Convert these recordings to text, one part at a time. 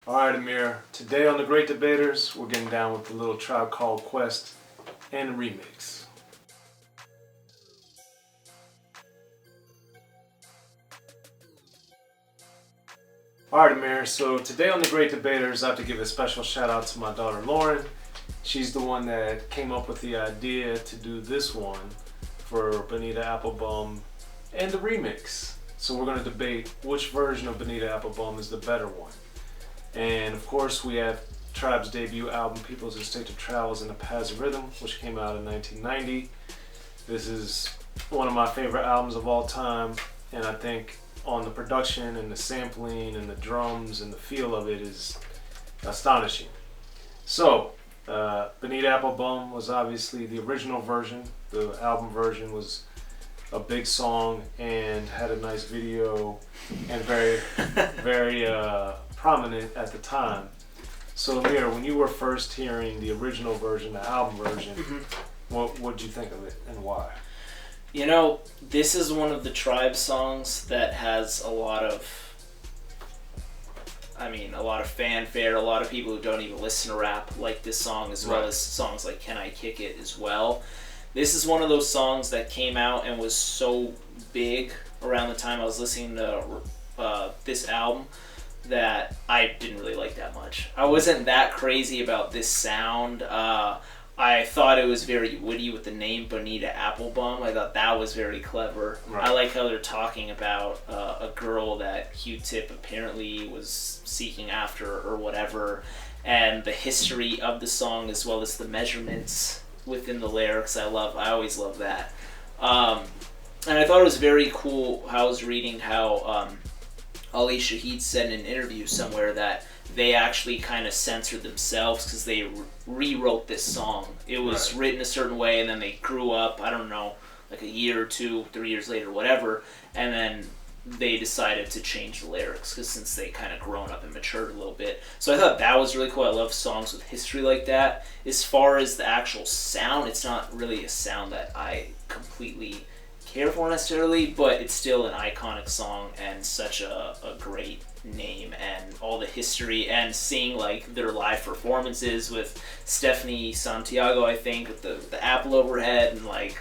Alright, Amir. Today on The Great Debaters, we're getting down with the little Tribe Called Quest and remix. Alright, Amir. So today on The Great Debaters, I have to give a special shout out to my daughter Lauren. She's the one that came up with the idea to do this one for Bonita Applebum and the remix. So we're going to debate which version of Bonita Applebum is the better one. And of course we have Tribe's debut album, People's Instinctive Travels in the Paths of Rhythm, which came out in 1990. This is one of my favorite albums of all time, and I think on the production and the sampling and the drums and the feel of it is astonishing. So, Bonita Applebum was obviously the original version. The album version was a big song and had a nice video and very prominent at the time. So Amir, when you were first hearing the original version, the album version, what did you think of it and why? You know, this is one of the Tribe songs that has a lot of fanfare. A lot of people who don't even listen to rap like this song, as well as songs like Can I Kick It as well. This is one of those songs that came out and was so big around the time I was listening to this album that I didn't really like that much. I wasn't that crazy about this sound. I thought it was very witty with the name Bonita Applebum. I thought that was very clever. Right. I like how they're talking about a girl that Q-Tip apparently was seeking after or whatever, and the history of the song as well as the measurements within the lyrics. I always love that. And I thought it was very cool how I was reading how Ali Shaheed said in an interview somewhere that they actually kind of censored themselves because they rewrote this song. It was written a certain way, and then they grew up, I don't know, like a year or 2, 3 years later, whatever, and then they decided to change the lyrics because since they kind of grown up and matured a little bit. So I thought that was really cool. I love songs with history like that. As far as the actual sound, it's not really a sound that I completely care for necessarily, but it's still an iconic song and such a great name, and all the history, and seeing like their live performances with Stephanie Santiago, I think, with the apple overhead, and like,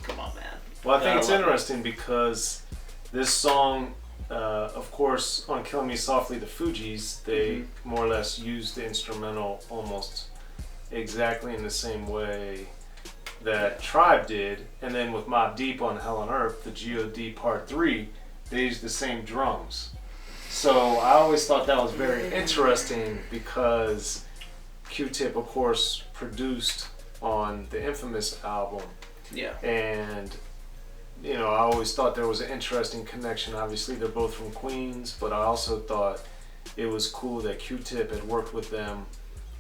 come on, man. Well, I think it's interesting because this song, of course, on Killing Me Softly, the Fugees, they more or less used the instrumental almost exactly in the same way that Tribe did, and then with Mobb Deep on Hell on Earth, the G.O.D. Part 3, they used the same drums. So I always thought that was very interesting because Q-Tip, of course, produced on the Infamous album. Yeah. And, you know, I always thought there was an interesting connection. Obviously, they're both from Queens, but I also thought it was cool that Q-Tip had worked with them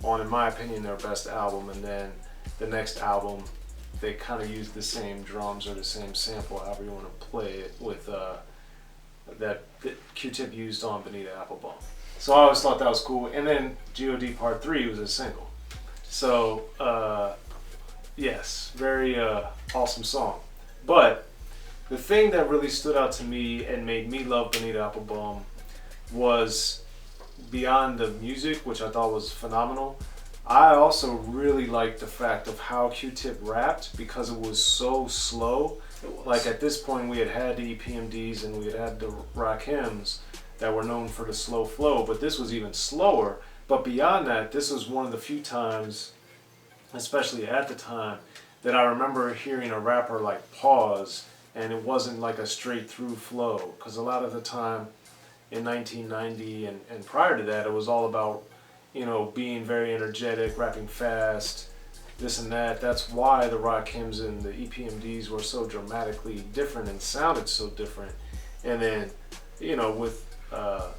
on, in my opinion, their best album, and then the next album, they kind of used the same drums or the same sample, however you want to play it, with that Q-Tip used on Bonita Applebum. So I always thought that was cool. And then G.O.D. Part 3 was a single. So, yes, very awesome song. But the thing that really stood out to me and made me love Bonita Applebum was beyond the music, which I thought was phenomenal. I also really liked the fact of how Q-Tip rapped because it was so slow. Like at this point we had the EPMDs and we had the Rakims that were known for the slow flow, but this was even slower. But beyond that, this was one of the few times, especially at the time, that I remember hearing a rapper like pause and it wasn't like a straight through flow. Because a lot of the time in 1990 and prior to that, it was all about, you know, being very energetic, rapping fast, this and that. That's why the Rakims and the EPMDs were so dramatically different and sounded so different. And then, you know, with the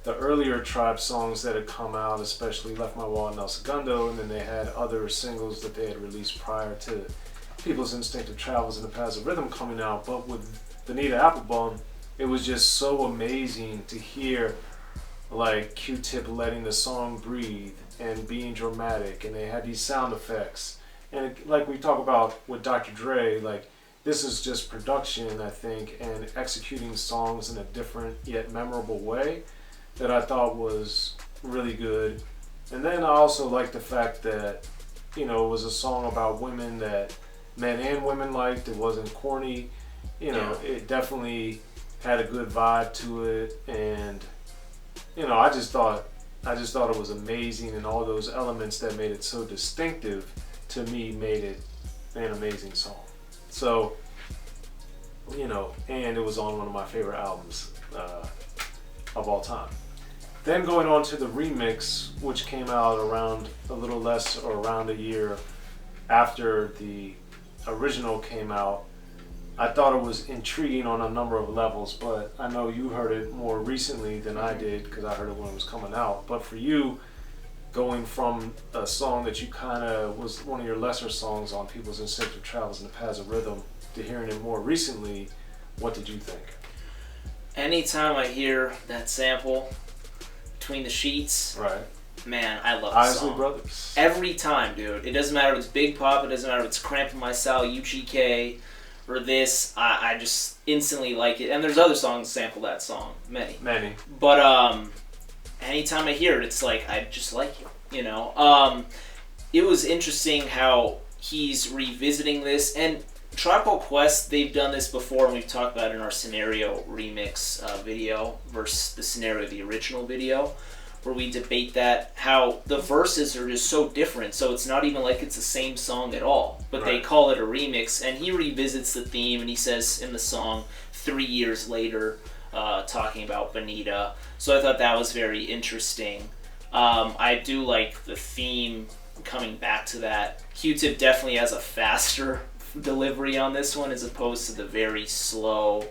earlier Tribe songs that had come out, especially Left My Wall and El Segundo, and then they had other singles that they had released prior to People's Instinctive Travels in the Paths of Rhythm coming out. But with Bonita Applebum, it was just so amazing to hear like Q-Tip letting the song breathe and being dramatic, and they had these sound effects. And like we talk about with Dr. Dre, like this is just production, I think, and executing songs in a different yet memorable way that I thought was really good. And then I also like the fact that, it was a song about women that men and women liked. It wasn't corny. It definitely had a good vibe to it. And, I just thought it was amazing, and all those elements that made it so distinctive to me made it an amazing song. So, and it was on one of my favorite albums of all time. Then going on to the remix, which came out around a little less or around a year after the original came out, I thought it was intriguing on a number of levels, but I know you heard it more recently than I did because I heard it when it was coming out. But for you, going from a song that you kind of was one of your lesser songs on People's Instinctive Travels in the Paths of Rhythm to hearing it more recently, what did you think? Anytime I hear that sample, Between the Sheets, right? Man, I love the song. Isley Brothers. Every time, dude. It doesn't matter if it's Big Pop, it doesn't matter if it's Cramping My Style, UGK, or this. I just instantly like it. And there's other songs that sample that song. Many. But anytime I hear it, it's like, I just like it, It was interesting how he's revisiting this. And Tribe Called Quest, they've done this before, and we've talked about it in our Scenario remix video versus the Scenario, the original video, where we debate that, how the verses are just so different, so it's not even like it's the same song at all, but They call it a remix, and he revisits the theme, and he says in the song 3 years later, talking about Bonita. So I thought that was very interesting. I do like the theme coming back to that. Q-Tip definitely has a faster delivery on this one as opposed to the very slow.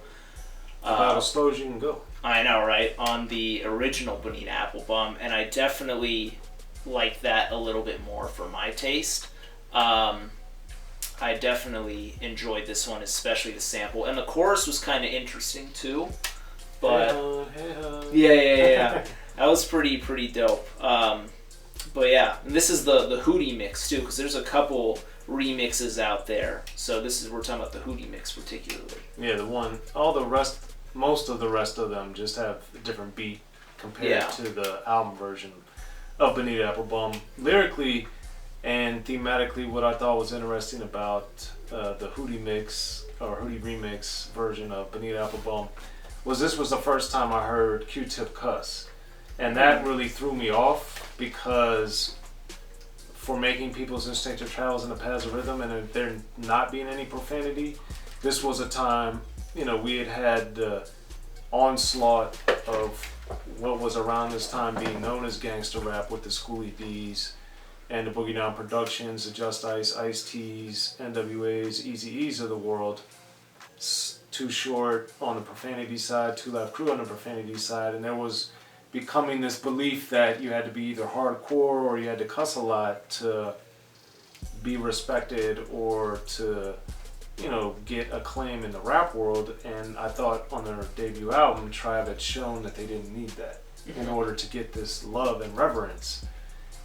About as slow as you can go. I know, right? On the original Bonita Applebum, and I definitely like that a little bit more for my taste. I definitely enjoyed this one, especially the sample, and the chorus was kind of interesting too. But yeah, that was pretty dope. But yeah, and this is the Hootie mix too, because there's a couple remixes out there. So we're talking about the Hootie mix particularly. Yeah, most of the rest of them just have a different beat compared to the album version of Bonita Applebum. Lyrically and thematically, what I thought was interesting about the Hootie mix or Hootie remix version of Bonita Applebum was this was the first time I heard Q-Tip cuss. And that really threw me off because for making People's Instinctive Travels in the Paths of Rhythm and there not being any profanity, this was a time, we had the onslaught of what was around this time being known as gangster rap with the Schoolie D's and the Boogie Down Productions, the Just Ice, Ice-T's, NWA's, Eazy-E's of the world. Too Short on the profanity side, Two Live Crew on the profanity side, and there was becoming this belief that you had to be either hardcore or you had to cuss a lot to be respected or to, get acclaim in the rap world. And I thought on their debut album, Tribe had shown that they didn't need that in order to get this love and reverence.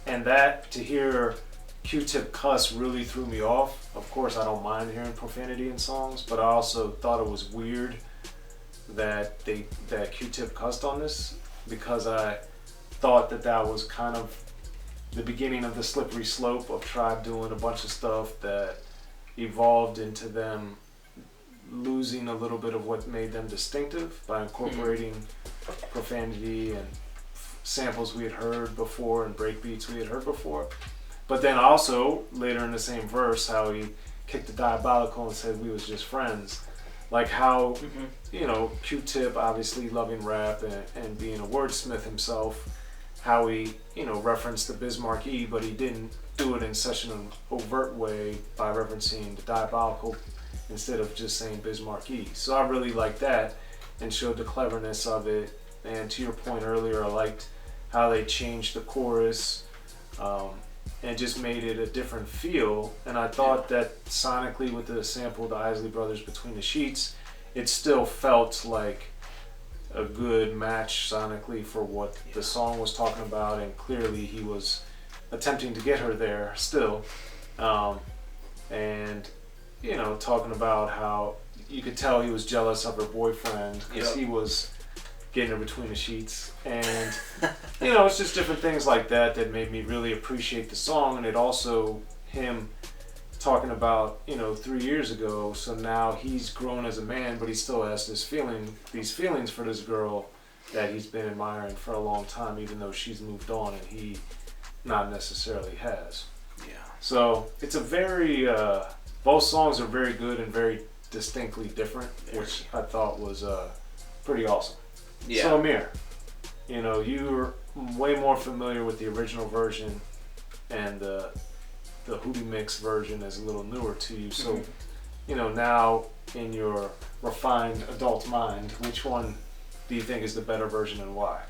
And that, to hear Q-Tip cuss really threw me off. Of course, I don't mind hearing profanity in songs, but I also thought it was weird that Q-Tip cussed on this, because I thought that was kind of the beginning of the slippery slope of Tribe doing a bunch of stuff that evolved into them losing a little bit of what made them distinctive by incorporating profanity and samples we had heard before and breakbeats we had heard before. But then also, later in the same verse, how he kicked the diabolical and said we was just friends. Like how, Q-Tip obviously loving rap and being a wordsmith himself, how he, referenced the Bismarck-E, but he didn't do it in such an overt way by referencing the diabolical instead of just saying Bismarck-E. So I really liked that and showed the cleverness of it. And to your point earlier, I liked how they changed the chorus and just made it a different feel. And I thought that sonically with the sample of the Isley Brothers Between the Sheets, it still felt like a good match sonically for what the song was talking about, and clearly he was attempting to get her there still. And, talking about how you could tell he was jealous of her boyfriend because he was getting her between the sheets. And, you know, it's just different things like that that made me really appreciate the song. And it also, him talking about, you know, 3 years ago, so now he's grown as a man, but he still has these feelings for this girl that he's been admiring for a long time, even though she's moved on and he not necessarily has. Yeah. So it's a very, both songs are very good and very distinctly different, which I thought was pretty awesome. Yeah. So Amir, you know, you're way more familiar with the original version, and the Hootie mix version is a little newer to you. So, you know, now in your refined adult mind, which one do you think is the better version and why?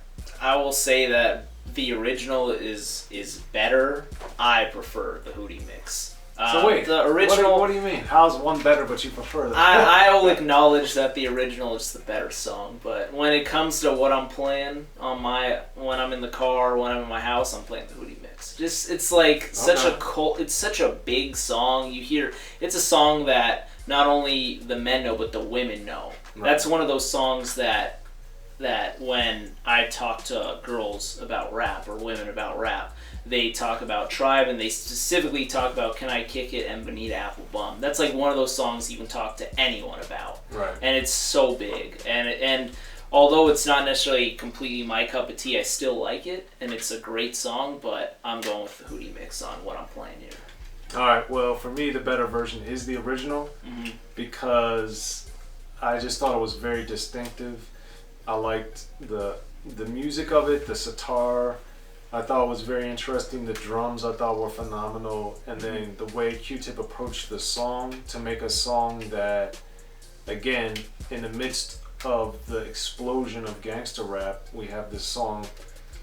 I will say that the original is better. I prefer the Hootie mix. So wait, the original. What do you mean? How's one better, but you prefer the? I will acknowledge that the original is the better song, but when it comes to what I'm playing on when I'm in the car, when I'm in my house, I'm playing the Hootie mix. Just it's like it's such a big song. You hear it's a song that not only the men know but the women know. Right. That's one of those songs that when I talk to girls about rap or women about rap, they talk about Tribe, and they specifically talk about Can I Kick It and Bonita Applebum. That's like one of those songs you can talk to anyone about. Right. And it's so big. And although it's not necessarily completely my cup of tea, I still like it, and it's a great song, but I'm going with the Hootie mix on what I'm playing here. All right, well, for me, the better version is the original because I just thought it was very distinctive. I liked the music of it, the sitar. I thought it was very interesting. The drums I thought were phenomenal. And then the way Q-Tip approached the song to make a song that, again, in the midst of the explosion of gangster rap, we have this song,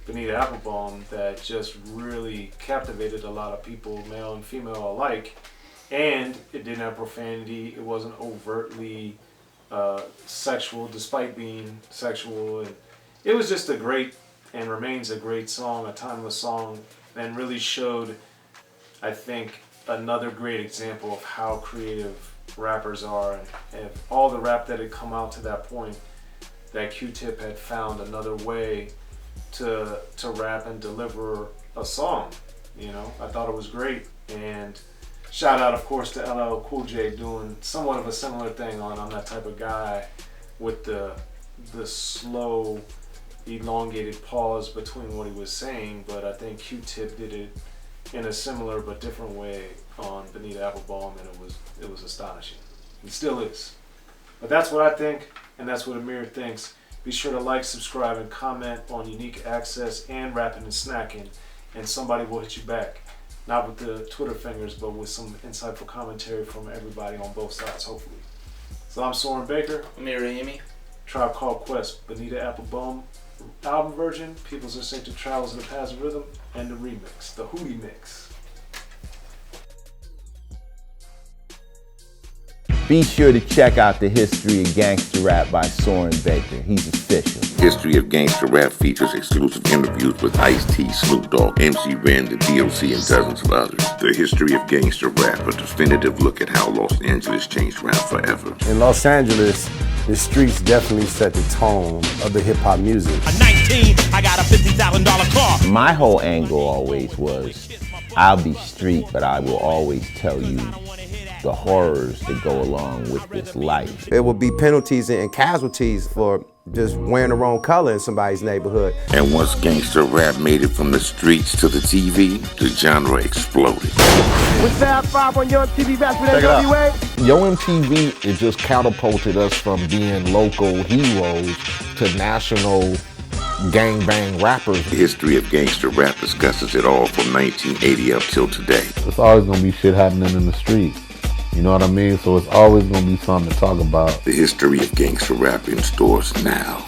Bonita Applebum, that just really captivated a lot of people, male and female alike. And it didn't have profanity. It wasn't overtly sexual, despite being sexual. And it was just a great and remains a great song, a timeless song, and really showed, I think, another great example of how creative rappers are. And if all the rap that had come out to that point, that Q-Tip had found another way to rap and deliver a song. You know, I thought it was great. And shout out, of course, to LL Cool J doing somewhat of a similar thing on I'm That Type of Guy, with the slow, elongated pause between what he was saying. But I think Q-Tip did it in a similar but different way on Bonita Applebum, and it was astonishing. It still is. But that's what I think, and that's what Amir thinks. Be sure to like, subscribe, and comment on Unique Access and Rappin' and Snackin', and somebody will hit you back. Not with the Twitter fingers, but with some insightful commentary from everybody on both sides, hopefully. So I'm Soren Baker. Amir Rahimi. Tribe Called Quest, Bonita Applebum album version, People's Instinctive Travels in the Paths of Rhythm, and the remix, the Hootie mix. Be sure to check out the History of Gangster Rap by Soren Baker. He's official. History of Gangster Rap features exclusive interviews with Ice-T, Snoop Dogg, MC Ren, the DOC, and dozens of others. The History of Gangster Rap, a definitive look at how Los Angeles changed rap forever. In Los Angeles, the streets definitely set the tone of the hip-hop music. At 19, I got a $50,000 car. My whole angle always was, I'll be street, but I will always tell you the horrors that go along with this life. There will be penalties and casualties for just wearing the wrong color in somebody's neighborhood. And once gangster rap made it from the streets to the TV, the genre exploded. What's that 5 on Yo MTV Back with NWA? Yo MTV, it just catapulted us from being local heroes to national gangbang rappers. The History of Gangster Rap discusses it all from 1980 up till today. It's always gonna be shit happening in the streets. You know what I mean? So it's always gonna be something to talk about. The History of Gangster Rap in stores now.